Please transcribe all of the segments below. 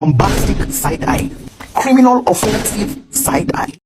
bombastic side eye, criminal offensive side eye.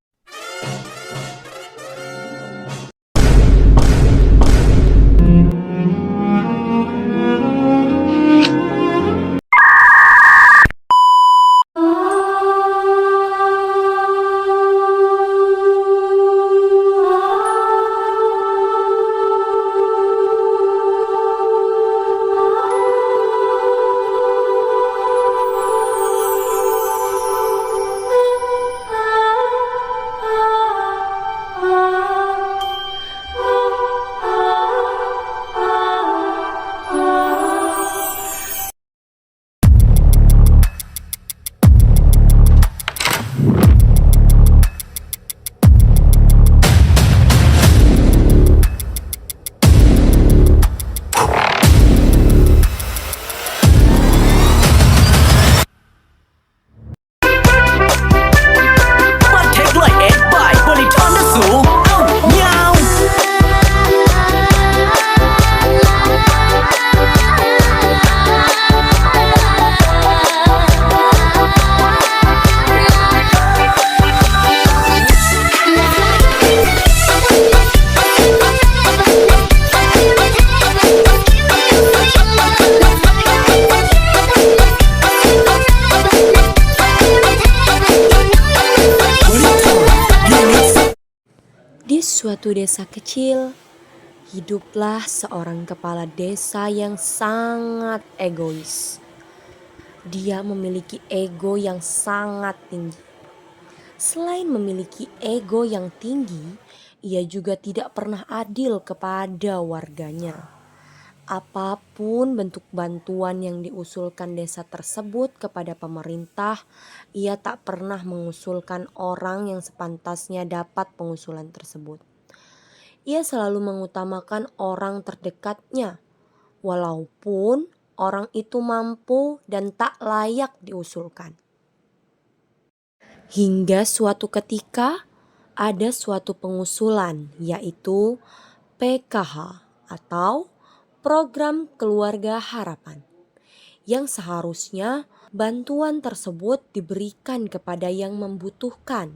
Di suatu desa kecil, hiduplah seorang kepala desa yang sangat egois. Dia memiliki ego yang sangat tinggi. Selain memiliki ego yang tinggi, ia juga tidak pernah adil kepada warganya. Apapun bentuk bantuan yang diusulkan desa tersebut kepada pemerintah, ia tak pernah mengusulkan orang yang sepantasnya dapat pengusulan tersebut. Ia selalu mengutamakan orang terdekatnya, walaupun orang itu mampu dan tak layak diusulkan. Hingga suatu ketika ada suatu pengusulan, yaitu PKH atau Program Keluarga Harapan, yang seharusnya bantuan tersebut diberikan kepada yang membutuhkan.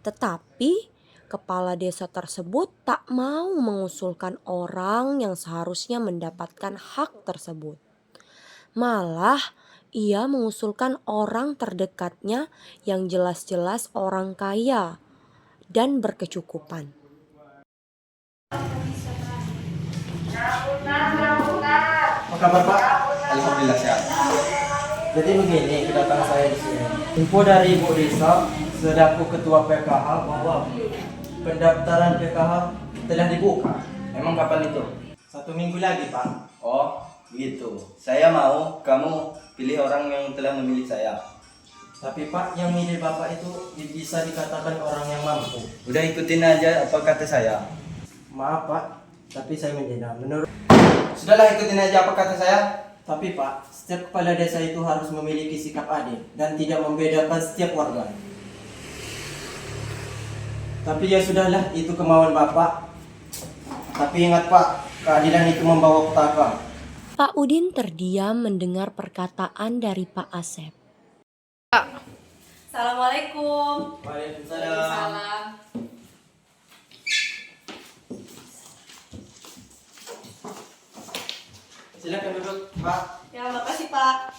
Tetapi kepala desa tersebut tak mau mengusulkan orang yang seharusnya mendapatkan hak tersebut. Malah ia mengusulkan orang terdekatnya yang jelas-jelas orang kaya dan berkecukupan. Apa kabar Pak? Alhamdulillah sehat. Jadi begini kedatangan saya di sini. Info dari Ibu Desa selaku Ketua PKH bahwa pendaftaran PKH telah dibuka. Emang kapan itu? 1 minggu lagi Pak. Oh, begitu. Saya mau kamu pilih orang yang telah memilih saya. Tapi Pak, yang milih Bapak itu bisa dikatakan orang yang mampu. Udah ikutin aja apa kata saya. Maaf Pak, tapi saya menghina. Sudahlah ikutin aja apa kata saya. Tapi Pak, setiap kepala desa itu harus memiliki sikap adil dan tidak membedakan setiap warga. Tapi ya sudahlah, itu kemauan Bapak. Tapi ingat Pak, keadilan itu membawa petaka. Pak Udin terdiam mendengar perkataan dari Pak Asep. Assalamualaikum. Waalaikumsalam. Silakan duduk Pak. Ya, makasih Pak.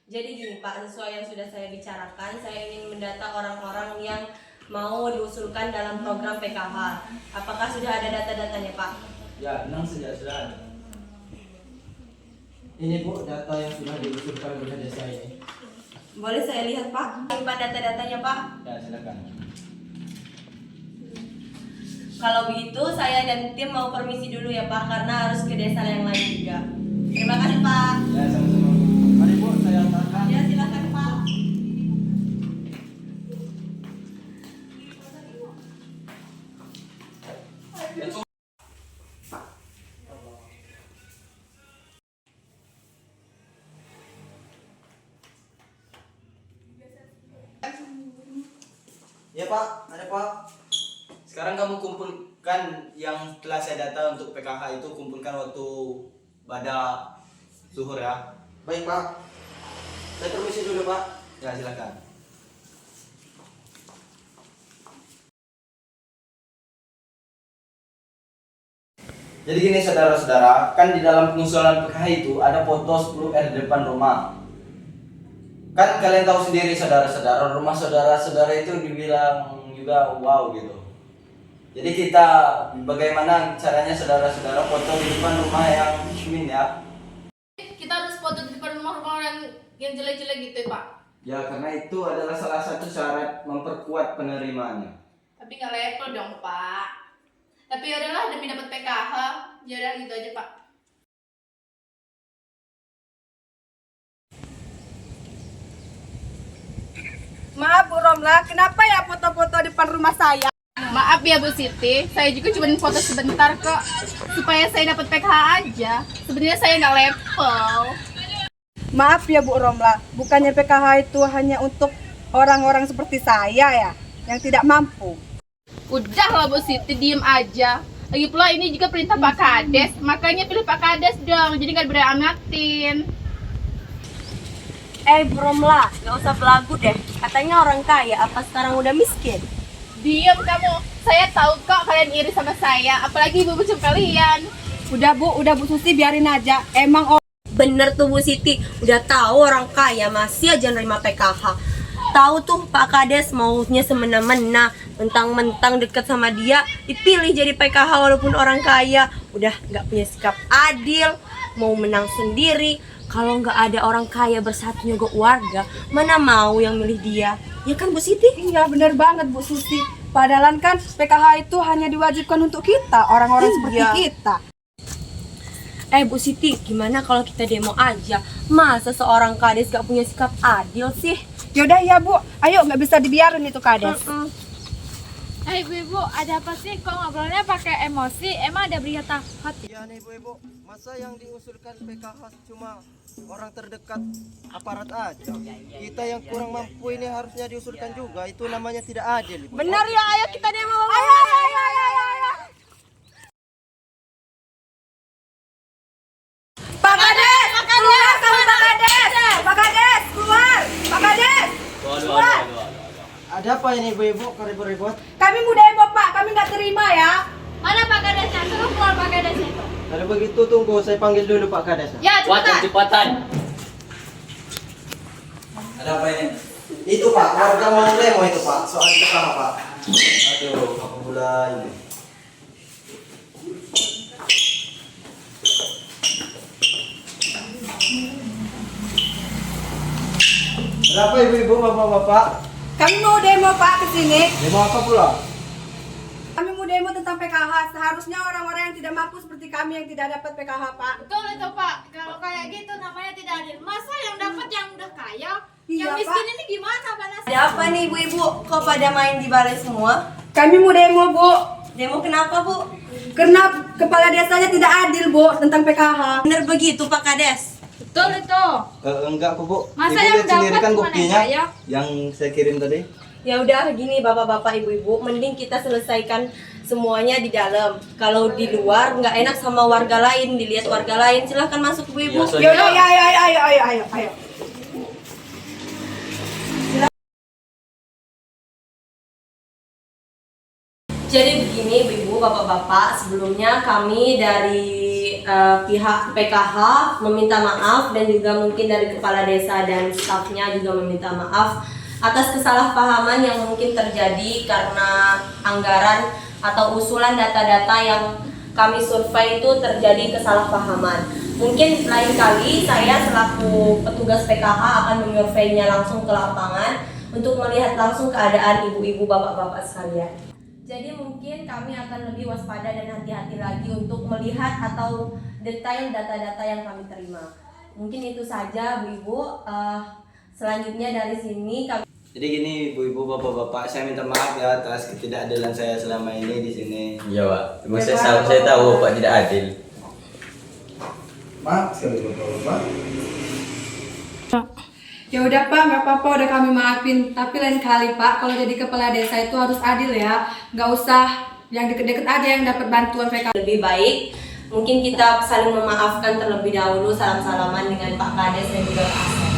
Jadi gini Pak, sesuai yang sudah saya bicarakan, saya ingin mendata orang-orang yang mau diusulkan dalam program PKH. Apakah sudah ada data-datanya Pak? Ya, tenang saja, sudah ada. Ini Bu, data yang sudah diusulkan oleh desa ini. Boleh saya lihat Pak? Pak, data-datanya Pak. Ya, silakan. Kalau begitu saya dan tim mau permisi dulu ya Pak, karena harus ke desa yang lain juga. Terima kasih Pak. Ya, sama-sama. Mari Bu, saya antarkan. Ya, silakan Pak. Ya Pak, ada Pak. Sekarang kamu kumpulkan yang telah saya data untuk PKH itu, kumpulkan waktu pada zuhur ya. Baik Pak. Saya permisi dulu Pak. Ya silakan. Jadi gini saudara-saudara, kan di dalam pengusulan PKH itu ada foto 10 R di depan rumah. Kan kalian tahu sendiri saudara-saudara, rumah saudara-saudara itu dibilang juga wow gitu. Jadi kita bagaimana caranya saudara-saudara foto di depan rumah yang min ya? Kita harus foto di depan rumah-rumah yang jelek-jelek gitu ya Pak. Ya karena itu adalah salah satu syarat memperkuat penerimaannya. Tapi nggak level dong Pak. Tapi yaudahlah demi dapat PKH, yaudah gitu aja Pak. Maaf Bu Romla, kenapa ya foto-foto depan rumah saya? Maaf ya Bu Siti, saya juga cuma foto sebentar kok, supaya saya dapat PKH aja. Sebenarnya saya nggak level. Maaf ya Bu Romla, bukannya PKH itu hanya untuk orang-orang seperti saya ya, yang tidak mampu. Udah lah Bu Siti, diem aja. Lagi pula ini juga perintah Pak Kades, makanya pilih Pak Kades dong, jadi nggak beramatin. Bromla, gak usah belagu deh. Katanya orang kaya, apa sekarang udah miskin? Diam kamu, saya tahu kok kalian iri sama saya, apalagi ibu kalian. Udah Bu Susi biarin aja, emang Bener tuh Bu Siti, udah tahu orang kaya masih aja nerima PKH. Tahu tuh Pak Kades maunya semena-mena, mentang-mentang deket sama dia, dipilih jadi PKH walaupun orang kaya. Udah nggak punya sikap adil, mau menang sendiri. Kalau nggak ada orang kaya bersatu nyogok warga, mana mau yang milih dia? Ya kan Bu Siti? Iya bener banget Bu Susi. Padahal kan PKH itu hanya diwajibkan untuk kita, orang-orang seperti Iya. kita. Bu Siti, gimana kalau kita demo aja? Masa seorang kades gak punya sikap adil sih? Yaudah ya Bu, ayo nggak bisa dibiarin itu Kades. Ibu-ibu, ada apa sih? Kok ngobrolnya pakai emosi? Emang ada berita hati? Iya nih ibu-ibu, masa yang diusulkan PKH cuma orang terdekat aparat aja. Kita yang kurang mampu ini harusnya diusulkan juga. Itu namanya tidak adil ibu. Benar ya, ayo kita demo. Ayo. Pak Kades, keluar kamu Pak Kades. Pak Kades, keluar. Pak Kades. Keluar. Ada apa ini ibu-ibu kok ribut-ribut? Kami mau demo Pak, kami nggak terima ya. Mana Pak Kadesnya? Suruh keluar Pak Kadesnya itu. Kalau begitu tunggu saya panggil dulu Pak Kades. Ya cepetan. Ada apa ini? Itu Pak, warga mau demo itu Pak, soal PKH Pak. Aduh, apa pula ini? Berapa ibu-ibu, bapak-bapak? Kami mau demo Pak ke sini. Demo apa pula? Kami mau demo tentang PKH. Seharusnya orang-orang yang tidak mampu seperti kami yang tidak dapat PKH Pak. Betul itu Pak. Kalau kayak gitu namanya tidak adil. Masa yang dapat yang udah kaya? Iya, Yang miskin Pak. ini gimana Pak Nasir? Ada apa nih ibu-ibu? Kok pada main di balai semua? Kami mau demo Bu. Demo kenapa Bu? Karena kepala desanya tidak adil Bu tentang PKH. Bener begitu Pak Kades? Betul itu. Enggak kok Bu. Masa Ibu yang lihat sendiri dapat kan cuma buktinya yang kaya? yang saya kirim tadi. Ya udah gini bapak-bapak ibu-ibu, mending kita selesaikan semuanya di dalam. Kalau di luar nggak enak sama warga lain, dilihat warga lain, silahkan masuk ibu-ibu. Yaudah, ayo. Jadi begini ibu-ibu, bapak-bapak, sebelumnya kami dari pihak PKH meminta maaf dan juga mungkin dari kepala desa dan stafnya juga meminta maaf atas kesalahpahaman yang mungkin terjadi karena anggaran atau usulan data-data yang kami survei itu terjadi kesalahpahaman. Mungkin lain kali saya selaku petugas PKH akan menyurveinya langsung ke lapangan untuk melihat langsung keadaan ibu-ibu, bapak-bapak sekalian. Jadi mungkin kami akan lebih waspada dan hati-hati lagi untuk melihat atau detail data-data yang kami terima. Mungkin itu saja Bu Ibu. Selanjutnya dari sini kami. Jadi gini ibu-ibu, bapak-bapak, saya minta maaf ya atas ketidakadilan saya selama ini di sini. Iya Pak, cuma saya tahu Pak tidak adil. Maaf sekali bapak-bapak. Ya udah Pak, nggak apa-apa, udah kami maafin. Tapi lain kali Pak, kalau jadi kepala desa itu harus adil ya. Nggak usah yang deket-deket aja yang dapat bantuan PKH. Lebih baik Mungkin kita saling memaafkan terlebih dahulu, salam-salaman dengan Pak Kades dan juga Pak Asep.